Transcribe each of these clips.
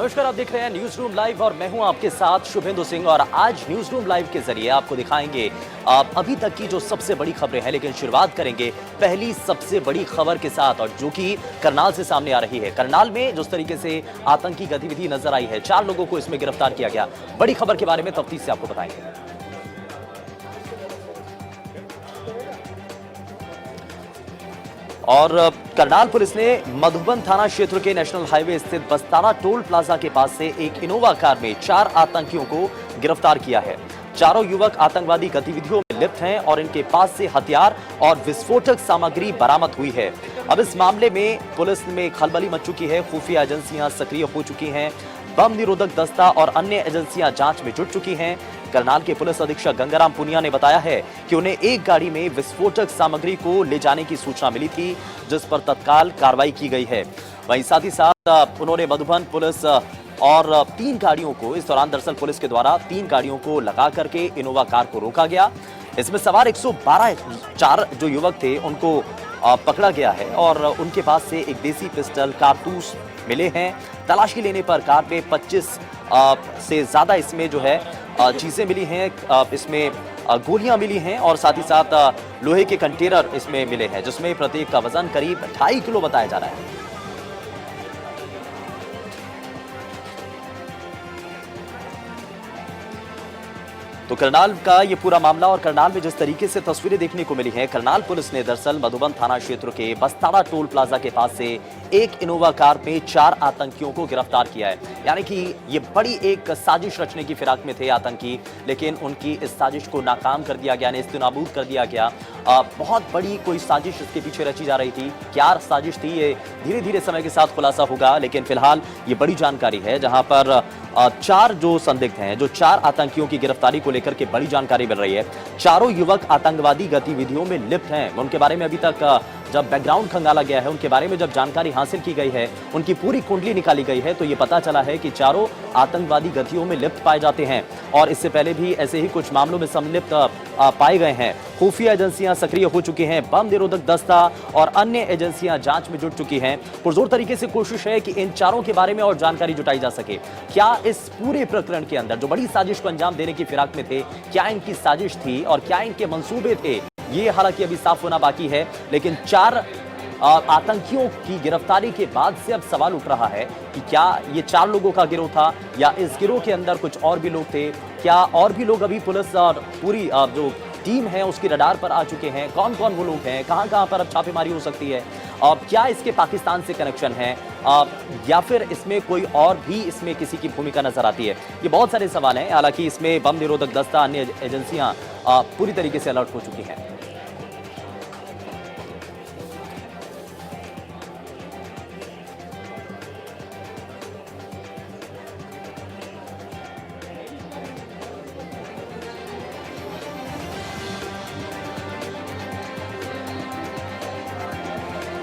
नमस्कार, आप देख रहे हैं न्यूज रूम लाइव और मैं हूं आपके साथ शुभेंदु सिंह। और आज न्यूज रूम लाइव के जरिए आपको दिखाएंगे अभी तक की जो सबसे बड़ी खबरें हैं। लेकिन शुरुआत करेंगे पहली सबसे बड़ी खबर के साथ, और जो कि करनाल से सामने आ रही है। करनाल में जिस तरीके से आतंकी गतिविधि नजर आई है, 4 लोगों को इसमें गिरफ्तार किया गया। बड़ी खबर के बारे में तफ्तीश से आपको बताएंगे। और करनाल पुलिस ने मधुबन थाना क्षेत्र के नेशनल हाईवे स्थित बस्ताना टोल प्लाजा के पास से एक इनोवा कार में 4 आतंकियों को गिरफ्तार किया है। चारों युवक आतंकवादी गतिविधियों में लिप्त हैं और इनके पास से हथियार और विस्फोटक सामग्री बरामद हुई है। अब इस मामले में पुलिस में खलबली मच चुकी है। खुफिया एजेंसियां सक्रिय हो चुकी हैं। बम निरोधक दस्ता और अन्य एजेंसियां जांच में जुट चुकी हैं। करनाल के पुलिस अधीक्षक गंगाराम पुनिया ने बताया है कि उन्हें एक गाड़ी में विस्फोटक सामग्री को ले जाने की सूचना मिली थी, जिस पर तत्काल कार्रवाई की गई है। वहीं साथ ही साथ उन्होंने मधुबन पुलिस और 3 गाड़ियों को, इस दौरान दरअसल पुलिस के द्वारा 3 गाड़ियों को लगा करके इनोवा कार को रोका गया। इसमें सवार 112 जो युवक थे उनको पकड़ा गया है और उनके पास से एक देसी पिस्टल, कारतूस मिले हैं। तलाशी लेने पर कार में 25 से ज्यादा इसमें जो है चीजें मिली हैं। इसमें गोलियां मिली हैं और साथ ही साथ लोहे के कंटेनर इसमें मिले हैं, जिसमें प्रत्येक का वजन करीब 2.5 किलो बताया जा रहा है। तो करनाल का ये पूरा मामला, और करनाल में जिस तरीके से तस्वीरें देखने को मिली हैं, करनाल पुलिस ने दरअसल मधुबन थाना क्षेत्र के बस्ताना टोल प्लाजा के पास से एक इनोवा कार में 4 आतंकियों को गिरफ्तार किया है। यानी कि ये बड़ी एक साजिश रचने की फिराक में थे आतंकी, लेकिन उनकी इस साजिश को नाकाम कर दिया गया, नेस्तनाबूद कर दिया गया। बहुत बड़ी कोई साजिश इसके पीछे रची जा रही थी। क्या साजिश थी, ये धीरे धीरे समय के साथ खुलासा होगा। लेकिन फिलहाल ये बड़ी जानकारी है, जहां पर 4 जो संदिग्ध हैं, जो 4 आतंकियों की गिरफ्तारी को लेकर के बड़ी जानकारी मिल रही है। चारों युवक आतंकवादी गतिविधियों में लिप्त हैं। उनके बारे में अभी तक जब बैकग्राउंड खंगाला गया है, उनके बारे में जब जानकारी हासिल की गई है, उनकी पूरी कुंडली निकाली गई है, तो ये पता चला है कि चारों आतंकवादी गतियों में लिप्त पाए जाते हैं और इससे पहले भी ऐसे ही कुछ मामलों में संलिप्त पाए गए हैं। खुफिया एजेंसियां सक्रिय हो चुकी हैं। बम निरोधक दस्ता और अन्य एजेंसियां जांच में जुट चुकी हैं। पुरजोर तरीके से कोशिश है कि इन चारों के बारे में और जानकारी जुटाई जा सके। क्या इस पूरे प्रकरण के अंदर जो बड़ी साजिश को अंजाम देने की फिराक में थे, क्या इनकी साजिश थी और क्या इनके मंसूबे थे, ये हालांकि अभी साफ होना बाकी है। लेकिन 4 आतंकियों की गिरफ्तारी के बाद से अब सवाल उठ रहा है कि क्या ये 4 लोगों का गिरोह था या इस गिरोह के अंदर कुछ और भी लोग थे। क्या और भी लोग अभी पुलिस और पूरी जो टीम है उसकी रडार पर आ चुके हैं। कौन कौन वो लोग हैं, कहां कहां पर अब छापेमारी हो सकती है, क्या इसके पाकिस्तान से कनेक्शन है, या फिर इसमें कोई और भी इसमें किसी की भूमिका नजर आती है। ये बहुत सारे सवाल हैं। हालांकि इसमें बम निरोधक दस्ता, अन्य एजेंसियां पूरी तरीके से अलर्ट हो चुकी हैं।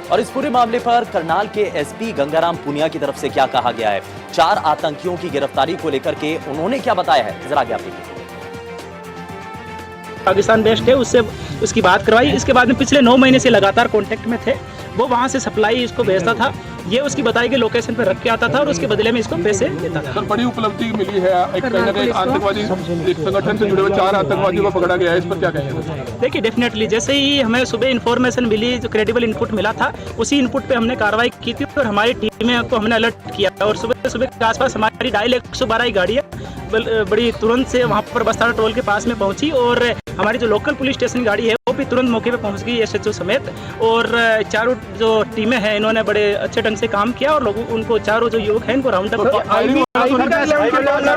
और इस पूरे मामले पर करनाल के एसपी गंगाराम पुनिया की तरफ से क्या कहा गया है, 4 आतंकियों की गिरफ्तारी को लेकर के उन्होंने क्या बताया है, जरा आगे आप देखिए। पाकिस्तान बेस्ड है, उससे उसकी बात करवाई। इसके बाद में पिछले 9 महीने से लगातार कांटेक्ट में थे। वो वहाँ से सप्लाई इसको भेजता था, ये उसकी बताई गई लोकेशन पर रख के आता था और उसके बदले में इसको पैसे देता था। सर, बड़ी उपलब्धि मिली है। एक आतंकवादी एक संगठन से जुड़े हुए 4 आतंकवादियों को पकड़ा गया है, इस पर क्या कहेंगे? देखिए, डेफिनेटली जैसे ही हमें सुबह इन्फॉर्मेशन मिली, जो क्रेडिबल इनपुट मिला था, उसी इनपुट पे हमने कार्रवाई की थी और हमारी टीम को हमने अलर्ट किया। और सुबह सुबह के आसपास हमारी डायल 112 की गाड़ी है, बड़ी तुरंत से वहाँ पर बस्ताना टोल के पास में पहुँची और हमारी जो लोकल पुलिस स्टेशन गाड़ी है वो भी तुरंत मौके पे पहुंच गई, एसएचओ समेत। और चारों जो टीमें हैं इन्होंने बड़े अच्छे ढंग से काम किया और लोगों उनको, चारों जो युवक हैं इनको राउंड अप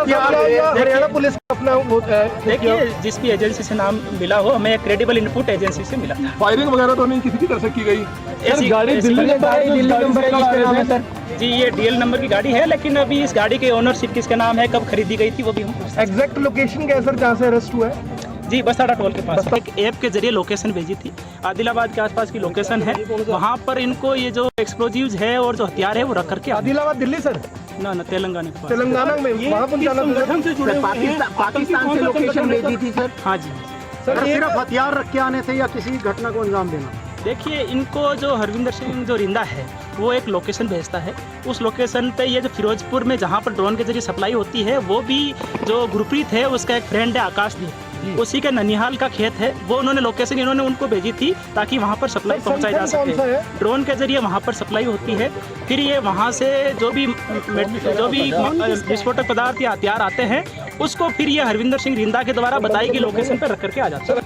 किया। देखिए, जिस भी एजेंसी से नाम मिला हो, हमें क्रेडिबल इनपुट एजेंसी से मिला था। फायरिंग वगैरह तो नहीं किसी की तरफ से की गई? जी, ये डीएल नंबर की गाड़ी है, लेकिन अभी इस गाड़ी के ओनरशिप किसका नाम है, कब खरीदी गई थी, वो भी हम एग्जैक्ट लोकेशन क्या है सर, जहाँ से अरेस्ट हुआ है? जी, बस्ताना टोल के पास एक ऐप के जरिए लोकेशन भेजी थी। आदिलाबाद के आसपास की लोकेशन है, वहाँ पर इनको ये जो एक्सप्लोजिव्स है और जो हथियार है वो रख करके। आदिलाबाद दिल्ली सर? ना तेलंगाना के पास। तेलंगाना में वहाँ संगठन से जुड़े पाकिस्तान से लोकेशन भेजी थी सर? हाँ जी सर, सिर्फ हथियार रख के आने थे या किसी घटना को अंजाम देना? देखिए, इनको जो हरविंदर सिंह जो रिंदा है वो एक लोकेशन भेजता है। उस लोकेशन पे ये जो फिरोजपुर में जहाँ पर ड्रोन के जरिए सप्लाई होती है, वो भी जो गुरप्रीत है उसका एक फ्रेंड है आकाशदीप, उसी के ननिहाल का खेत है। वो उन्होंने लोकेशन इन्होंने उनको भेजी थी ताकि वहाँ पर सप्लाई पहुँचाई जा सके। ड्रोन के जरिए वहाँ पर सप्लाई होती है। फिर ये वहाँ से जो भी विस्फोटक पदार्थ या हथियार आते हैं उसको फिर ये हरविंदर सिंह रिंदा के द्वारा बताई गई लोकेशन पर रख करके आ जाता है।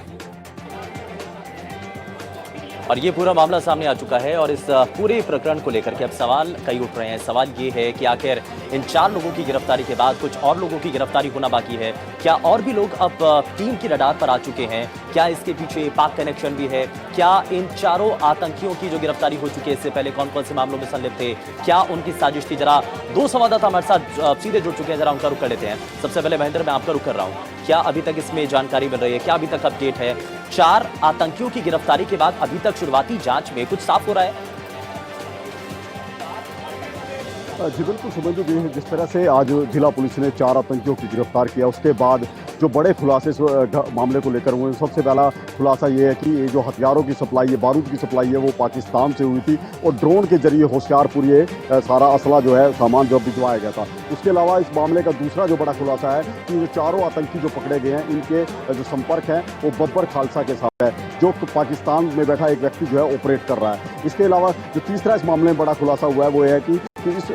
और ये पूरा मामला सामने आ चुका है और इस पूरे प्रकरण को लेकर के अब सवाल कई उठ रहे हैं। सवाल ये है कि आखिर इन 4 लोगों की गिरफ्तारी के बाद कुछ और लोगों की गिरफ्तारी होना बाकी है। क्या और भी लोग अब टीम की रडार पर आ चुके हैं? क्या इसके पीछे पाक कनेक्शन भी है? क्या इन चारों आतंकियों की जो गिरफ्तारी हो चुकी है इससे पहले कौन कौन से मामलों में संलिप्त थे? क्या उनकी साजिश थी? जरा 2 संवाददाता हमारे साथ सीधे जुड़ चुके हैं, जरा उनका रुख कर लेते हैं। सबसे पहले महेंद्र, मैं आपका रुख कर रहा हूँ। क्या अभी तक इसमें जानकारी मिल रही है? क्या अभी तक अपडेट है? 4 आतंकियों की गिरफ्तारी के बाद अभी तक शुरुआती जांच में कुछ साफ हो रहा है? जी बिल्कुल समझ लीजिए, जिस तरह से आज जिला पुलिस ने 4 आतंकियों की गिरफ्तार किया, उसके बाद जो बड़े खुलासे इस मामले को लेकर हुए। सबसे पहला खुलासा ये है कि ये जो हथियारों की सप्लाई है, बारूद की सप्लाई है, वो पाकिस्तान से हुई थी और ड्रोन के जरिए होशियारपुर ये सारा असला जो है सामान जो भिजवाया गया था। उसके अलावा इस मामले का दूसरा जो बड़ा खुलासा है कि ये 4 आतंकी जो पकड़े गए हैं, इनके जो संपर्क हैं वो बब्बर खालसा के साथ है, जो पाकिस्तान में बैठा एक व्यक्ति जो है ऑपरेट कर रहा है। इसके अलावा जो तीसरा इस मामले में बड़ा खुलासा हुआ है वो है कि इस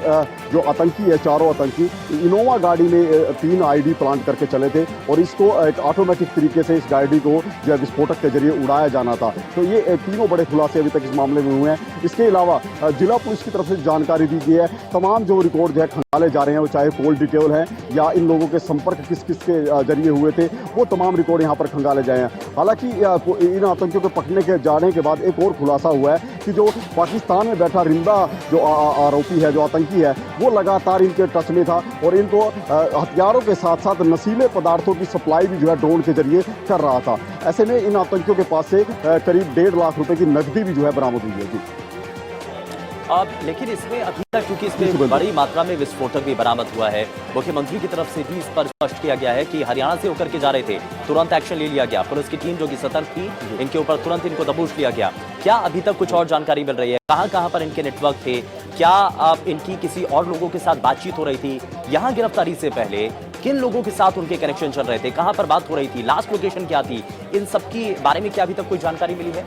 जो आतंकी है, 4 आतंकी इनोवा गाड़ी में 3 आईडी प्लांट करके चले थे और इसको एक ऑटोमेटिक तरीके से इस गाड़ी को जो विस्फोटक के जरिए उड़ाया जाना था। तो ये तीनों बड़े खुलासे अभी तक इस मामले में हुए हैं। इसके अलावा जिला पुलिस की तरफ से जानकारी दी गई है, तमाम जो रिकॉर्ड जो है खंगाले जा रहे हैं, वो चाहे कॉल डिटेल है या इन लोगों के संपर्क किस किस के जरिए हुए थे, वो तमाम रिकॉर्ड यहाँ पर खंगाले जाए हैं। हालांकि इन आतंकियों को पकड़ने के जाने के बाद एक और खुलासा हुआ है कि जो पाकिस्तान में बैठा रिंदा जो आरोपी है, जो आतंकी है, वो लगातार इनके टच में था और इनको हथियारों के साथ साथ नशीले पदार्थों की सप्लाई भी जो है ड्रोन के जरिए कर रहा था। ऐसे में इन आतंकियों के पास से करीब 1.5 लाख रुपए की नकदी भी जो है बरामद हुई है। लेकिन इसमें अभी तक क्योंकि इसमें बड़ी मात्रा में विस्फोटक भी बरामद हुआ है, मुख्यमंत्री की तरफ से भी इस पर स्पष्ट किया गया है कि हरियाणा से होकर के जा रहे थे, तुरंत एक्शन ले लिया गया। पुलिस की टीम जो कि सतर्क थी, इनके ऊपर तुरंत इनको दबोच लिया गया। क्या अभी तक कुछ और जानकारी मिल रही है? कहां पर इनके नेटवर्क थे? क्या इनकी किसी और लोगों के साथ बातचीत हो रही थी? यहाँ गिरफ्तारी से पहले किन लोगों के साथ उनके कनेक्शन चल रहे थे? कहां पर बात हो रही थी? लास्ट लोकेशन क्या थी? इन सब की बारे में क्या अभी तक कोई जानकारी मिली है?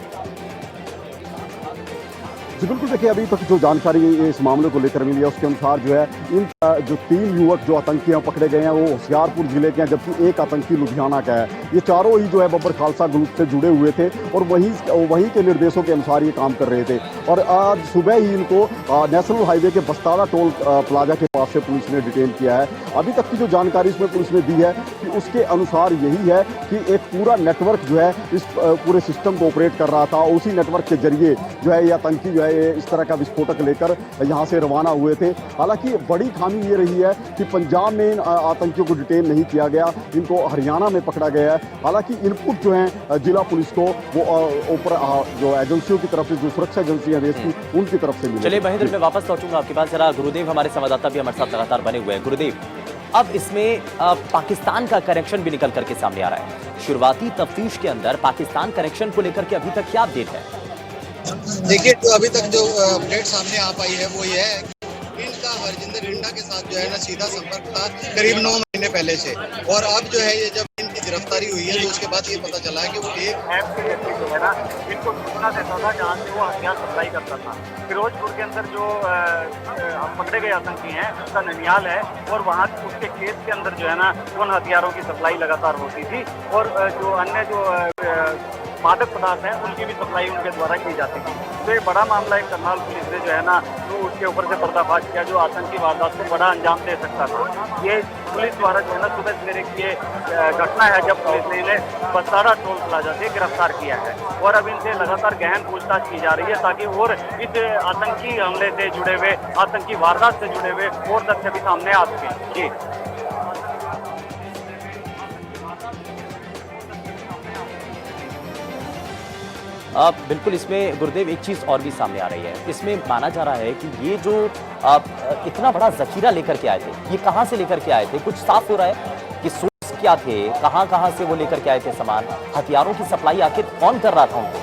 जी बिल्कुल, देखिए अभी तक जो जानकारी इस मामले को लेकर मिली है उसके अनुसार जो है इन जो 3 युवक जो आतंकी हैं पकड़े गए हैं वो होशियारपुर जिले के हैं, जबकि एक आतंकी लुधियाना का है। ये चारों ही जो है बब्बर खालसा ग्रुप से जुड़े हुए थे और वहीं के निर्देशों के अनुसार ये काम कर रहे थे। और आज सुबह ही इनको नेशनल हाईवे के बस्ताड़ा टोल प्लाजा के पास से पुलिस ने डिटेन किया है। अभी तक की जो जानकारी इसमें पुलिस ने दी है कि उसके अनुसार यही है कि एक पूरा नेटवर्क जो है इस पूरे सिस्टम को ऑपरेट कर रहा था। उसी नेटवर्क के जरिए जो है ये आतंकी जो है इस तरह का विस्फोटक लेकर यहाँ से रवाना हुए थे। हालांकि बड़ी खामी ये रही है कि पंजाब में इन आतंकियों को डिटेन नहीं किया गया, इनको हरियाणा में पकड़ा गया है। हालांकि इनपुट जो है जिला पुलिस को वो ऊपर जो एजेंसियों की तरफ से, जो सुरक्षा एजेंसियां देश की, उनकी तरफ से मिले। चलिए महेंद्र, मैं वापस लौटूंगा आपके पास। जरा गुरुदेव हमारे संवाददाता भी हमारे साथ लगातार बने हुए हैं। गुरुदेव, अब इसमें पाकिस्तान का कनेक्शन भी निकल करके सामने आ रहा है। शुरुआती तफ्तीश के अंदर पाकिस्तान कनेक्शन को लेकर के अभी तक क्या अपडेट है? देखिए, जो अभी तक जो अपडेट सामने आ पाई है वो ये है कि इनका हरजिंदर रिंडा के साथ जो है ना सीधा संपर्क था करीब 9 महीने पहले से। और अब जो है ये जब इनकी गिरफ्तारी हुई है तो उसके बाद ये पता चला है कि वो एक ऐप के जरिए जो है ना इनको सूचना देता था जहाँ से वो हथियार सप्लाई करता था। फिरोजपुर के अंदर जो पकड़े गए आतंकी हैं उसका ननियाल है और वहाँ उसके खेत के अंदर जो है ना उन हथियारों की सप्लाई लगातार होती थी और जो अन्य जो मादक पदार्थ हैं उनकी भी सप्लाई उनके द्वारा की जाती थी। तो ये बड़ा मामला है। करनाल पुलिस ने जो है ना तो उसके ऊपर से पर्दाफाश किया, जो आतंकी वारदात को बड़ा अंजाम दे सकता था। ये पुलिस द्वारा जो है ना सुबह सवेरे की ये घटना है जब पुलिस ने इन्हें बस्ताड़ा टोल प्लाजा से गिरफ्तार किया है और अब इनसे लगातार गहन पूछताछ की जा रही है ताकि और इस आतंकी हमले से जुड़े हुए, आतंकी वारदात से जुड़े हुए और तथ्य भी सामने आ सके। जी बिल्कुल, इसमें गुरुदेव एक चीज और भी सामने आ रही है। इसमें माना जा रहा है कि ये जो इतना बड़ा जखीरा लेकर के आए थे, ये कहां से लेकर के आए थे? कुछ साफ हो रहा है कि सोर्स क्या थे, कहां से वो लेकर के आए थे सामान? हथियारों की सप्लाई आखिर कौन कर रहा था उनको?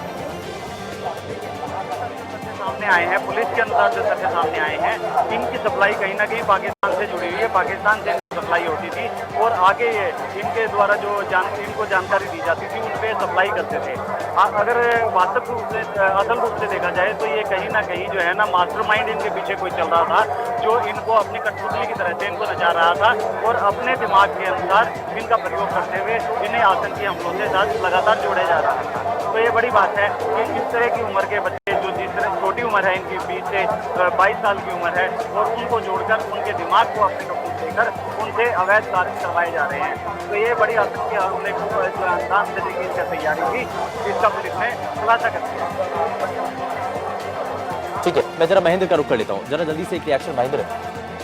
आए हैं, पुलिस के अनुसार जो तथ्य सामने आए हैं, इनकी सप्लाई कहीं ना कहीं पाकिस्तान से जुड़ी हुई है, पाकिस्तान से सप्लाई होती थी और आगे ये इनके द्वारा जो इनको जानकारी दी जाती थी उन पे सप्लाई करते थे। अगर वास्तव रूप से असल रूप से देखा जाए तो ये कहीं ना कहीं जो है ना मास्टरमाइंड इनके पीछे कोई चल रहा था, जो इनको अपनी कठपुतली की तरह से इनको नचा रहा था और अपने दिमाग के अनुसार इनका प्रयोग करते हुए इन्हें आतंकी हमलों से साथ लगातार जोड़े जा रहा था। तो ये बड़ी बात है कि इस तरह की उम्र के बच्चे जो जिस तरह छोटी उम्र है इनकी 20 से 22 साल की उम्र है और उनको जोड़कर उनके दिमाग को अपने कब्जे लेकर उनसे अवैध कार्य करवाए जा रहे हैं। तो ये बड़ी आतंकी हमले को अंजाम देने की इसका तैयारी थी, इसका पुलिस ने खुलासा कर दिया। ठीक है, मैं जरा महेंद्र का रुख कर लेता हूँ, जरा जल्दी से एक रिएक्शन महेंद्र,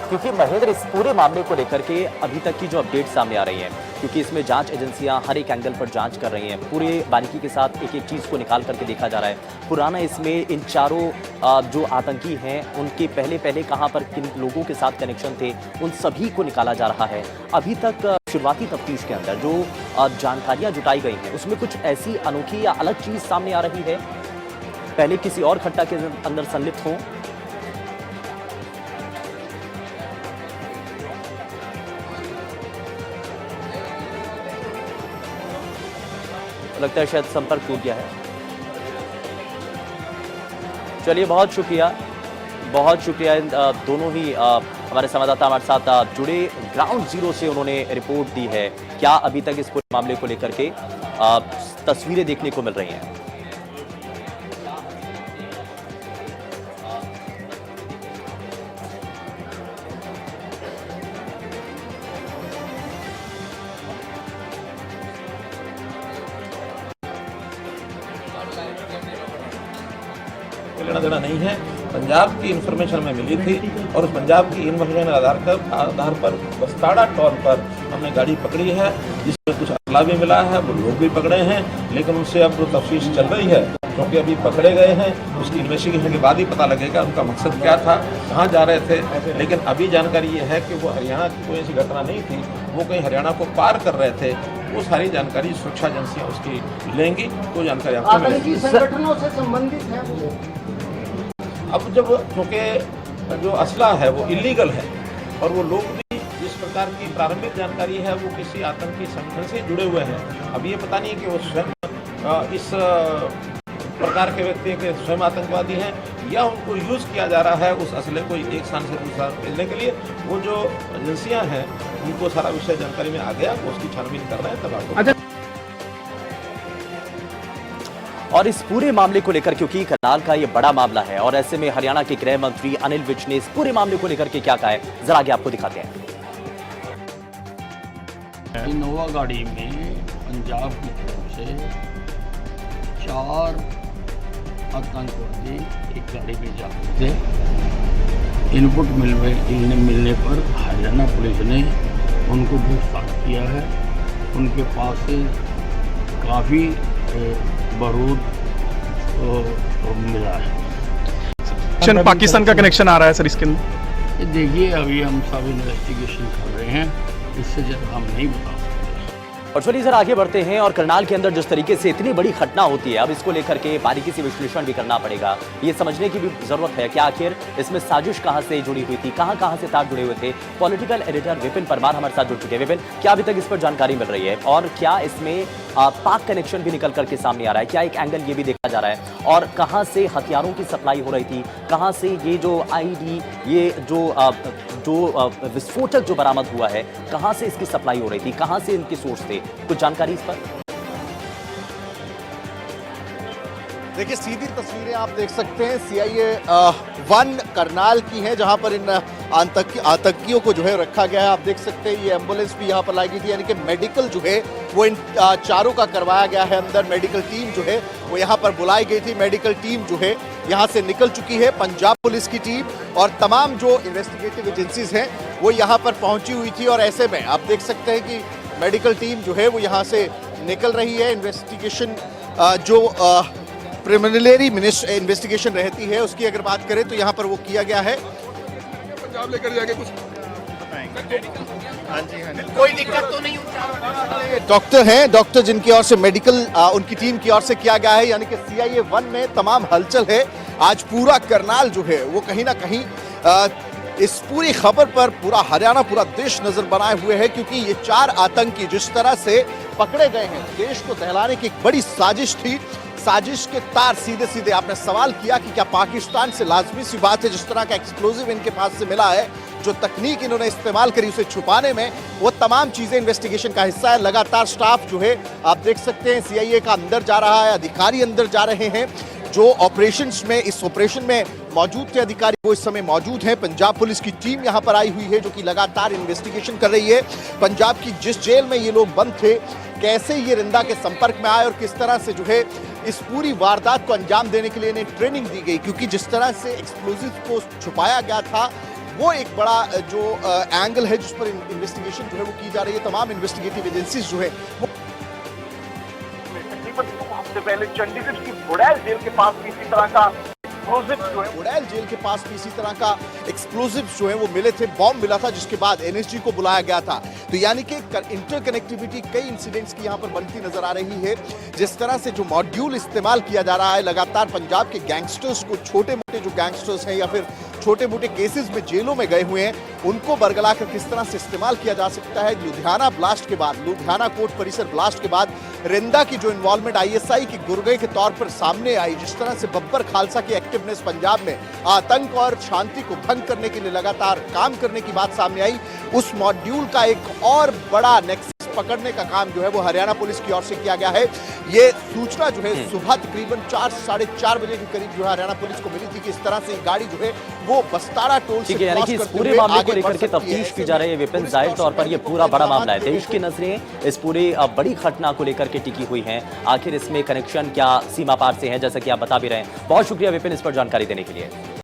क्योंकि महेंद्र इस पूरे मामले को लेकर के अभी तक की जो अपडेट सामने आ रही हैं, क्योंकि इसमें जांच एजेंसियां हर एक एंगल पर जांच कर रही हैं, पूरे बारीकी के साथ एक एक चीज़ को निकाल करके देखा जा रहा है। पुराना इसमें इन चारों जो आतंकी हैं उनके पहले कहाँ पर किन लोगों के साथ कनेक्शन थे, उन सभी को निकाला जा रहा है। अभी तक शुरुआती तफ्तीश के अंदर जो जानकारियाँ जुटाई गई हैं उसमें कुछ ऐसी अनोखी या अलग चीज़ सामने आ रही है, पहले किसी और घटना के अंदर संलिप्त हों? लगता है शायद संपर्क टूट गया है। चलिए, बहुत शुक्रिया दोनों ही हमारे संवाददाता हमारे साथ जुड़े, ग्राउंड जीरो से उन्होंने रिपोर्ट दी है। क्या अभी तक इस पूरे मामले को लेकर के तस्वीरें देखने को मिल रही हैं? लेना देना नहीं है। पंजाब की इन्फॉर्मेशन हमें मिली थी और उस पंजाब की इन्फॉर्मेशन आधार पर बस्ताड़ा टोल पर हमने गाड़ी पकड़ी है, जिसमें कुछ अतला भी मिला है, वो लोग भी पकड़े हैं, लेकिन उनसे अब जो तफ्तीश चल रही है, क्योंकि अभी पकड़े गए हैं, उसकी इन्वेस्टिगेशन के बाद ही पता लगेगा उनका मकसद क्या था, कहाँ जा रहे थे। लेकिन अभी जानकारी ये है कि वो हरियाणा की कोई ऐसी घटना नहीं थी, वो कहीं हरियाणा को पार कर रहे थे। वो सारी जानकारी सुरक्षा एजेंसियाँ उसकी लेंगी, तो जानकारी आपको मिलेगी। संगठनों से संबंधित है अब जब क्योंकि जो असला है वो इलीगल है और वो लोग भी जिस प्रकार की प्रारंभिक जानकारी है वो किसी आतंकी संगठन से जुड़े हुए हैं। अब ये पता नहीं कि वो स्वयं इस प्रकार के व्यक्ति के स्वयं आतंकवादी हैं या उनको यूज़ किया जा रहा है उस असले को एक स्थान से दूसरा भेजने के लिए। वो जो एजेंसियां हैं उनको सारा विषय जानकारी में आ गया, वो उसकी छानबीन कर रहे हैं। तब आपको और इस पूरे मामले को लेकर, क्योंकि करनाल का ये बड़ा मामला है और ऐसे में हरियाणा के गृह मंत्री अनिल विज ने इस पूरे मामले को लेकर के क्या कहा है, जरा आगे आपको दिखाते हैं। इनोवा गाड़ी में पंजाब की तरफ से 4 आतंकवादी एक गाड़ी में जा रहे थे। इनपुट मिलने पर हरियाणा पुलिस ने उनको गिरफ्तार किया है। उनके पास से काफ़ी बारूद मिला है। पाकिस्तान का कनेक्शन आ रहा है सर इसके अंदर? ये देखिए, अभी हम सब इन्वेस्टिगेशन कर रहे हैं, इससे ज़्यादा हम नहीं बता सकते। और चलिए सर आगे बढ़ते हैं। और करनाल के अंदर जिस तरीके से इतनी बड़ी घटना होती है, अब इसको लेकर के बारीकी से विश्लेषण भी करना पड़ेगा। ये समझने की भी जरूरत है कि आखिर इसमें साजिश कहां से जुड़ी हुई थी, कहां से तार जुड़े हुए थे। पॉलिटिकल एडिटर विपिन परमार हमारे साथ जुड़ चुके हैं। विपिन, क्या अभी तक इस पर जानकारी मिल रही है और क्या इसमें पाक कनेक्शन भी निकल करके सामने आ रहा है? क्या एक एंगल ये भी देखा जा रहा है? और कहां से हथियारों की सप्लाई हो रही थी, कहां से ये जो आईडी, ये जो विस्फोटक जो बरामद हुआ है, कहां से इसकी सप्लाई हो रही थी, कहां से इनके सोर्स थे? कुछ जानकारी इस पर? देखिए, सीधी तस्वीरें आप देख सकते हैं CIA 1 करनाल की हैं, जहां पर इन आतंकियों को जो है रखा गया है। आप देख सकते हैं ये एम्बुलेंस भी यहां पर लाई गई थी, यानी कि मेडिकल जो है वो इन चारों का करवाया गया है। अंदर मेडिकल टीम जो है वो यहां पर बुलाई गई थी। मेडिकल टीम जो है यहां से निकल चुकी है। पंजाब पुलिस की टीम और तमाम जो इन्वेस्टिगेटिव एजेंसीज हैं वो यहां पर पहुंची हुई थी। और ऐसे में आप देख सकते हैं कि मेडिकल टीम जो है वो यहाँ से निकल रही है। इन्वेस्टिगेशन जो प्रिलिमिनरी इन्वेस्टिगेशन रहती है उसकी अगर बात करें तो यहाँ पर वो किया गया है। पंजाब लेकर जाके कुछ हाँ जी, कोई दिक्कत तो नहीं होती। डॉक्टर हैं, डॉक्टर जिनकी ओर से मेडिकल उनकी टीम की ओर से किया गया है, यानी कि CIA 1 में तमाम हलचल है। आज पूरा करनाल जो है वो कहीं ना कहीं इस पूरी खबर पर पूरा हरियाणा, पूरा देश नजर बनाए हुए है, क्योंकि ये 4 आतंकी जिस तरह से पकड़े गए हैं, देश को दहलाने की एक बड़ी साजिश थी। साजिश के तार सीधे सीधे, आपने सवाल किया कि क्या पाकिस्तान से, लाजमी सी बात है, जिस तरह का एक्सप्लोजिव इनके पास से मिला है, जो तकनीक इन्होंने इस्तेमाल करी उसे छुपाने में, वो तमाम चीजें इन्वेस्टिगेशन का हिस्सा है। लगातार स्टाफ जो है आप देख सकते हैं CIA का अंदर जा रहा है, अधिकारी अंदर जा रहे हैं। जो ऑपरेशंस में, इस ऑपरेशन में मौजूद थे अधिकारी वो इस समय मौजूद हैं। पंजाब पुलिस की टीम यहां पर आई हुई है जो कि लगातार इन्वेस्टिगेशन कर रही है। पंजाब की जिस जेल में ये लोग बंद थे, कैसे ये रिंदा के संपर्क में आए और किस तरह से जो है इस पूरी वारदात को अंजाम देने के लिए इन्हें ट्रेनिंग दी गई, क्योंकि जिस तरह से एक्सप्लोजिव को छुपाया गया था वो एक बड़ा जो एंगल है जिस पर इन्वेस्टिगेशन जो है वो की जा रही है। तमाम इन्वेस्टिगेटिव एजेंसीज जो है वो हफ्ते पहले चंडीगढ़ की बुड़ैल जेल के पास भी इसी तरह का एक्सप्लोजिव जो है, बुड़ैल जेल के पास भी इसी तरह का एक्सप्लोजिव जो है वो मिले थे, बॉम्ब मिला था, जिसके बाद NSG को बुलाया गया था। तो यानी कि इंटरकनेक्टिविटी कई इंसिडेंट्स की यहाँ पर बनती नजर आ रही है। जिस तरह से जो मॉड्यूल इस्तेमाल किया जा रहा है, लगातार पंजाब के गैंगस्टर्स को, छोटे मोटे जो गैंगस्टर्स हैं या फिर छोटे मोटे केसेस में जेलों में गए हुए हैं, उनको बरगला कर किस तरह से इस्तेमाल किया जा सकता है। लुधियाना ब्लास्ट के बाद, लुधियाना कोर्ट परिसर ब्लास्ट के बाद रिंदा की जो इन्वॉल्वमेंट ISI के गुर्गे के तौर पर सामने आई, जिस तरह से बब्बर खालसा की एक्टिवनेस पंजाब में आतंक और शांति को भंग करने के लिए लगातार काम करने की बात सामने आई, उस मॉड्यूल का एक और बड़ा नेक्सस पकड़ने का काम जो है वो हरियाणा पुलिस की ओर से किया गया है। ये सूचना जो है सुबह तकरीबन 4 साढ़े 4 बजे के करीब जो है हरियाणा पुलिस को मिली थी कि इस तरह से गाड़ी जो है वो बस्ताड़ा टोल से यानी कि इस पूरे मामले को लेकर के तफ्तीश की जा रही है। विपिन, जाहिर तौर पर ये पूरा बड़ा मामला है, देश की नजरें इस पूरी बड़ी घटना को लेकर के टिकी हुई हैं। आखिर इसमें कनेक्शन क्या सीमा पार से है, जैसा कि आप बता भी रहे हैं। बहुत शुक्रिया विपिन इस पर जानकारी देने के लिए।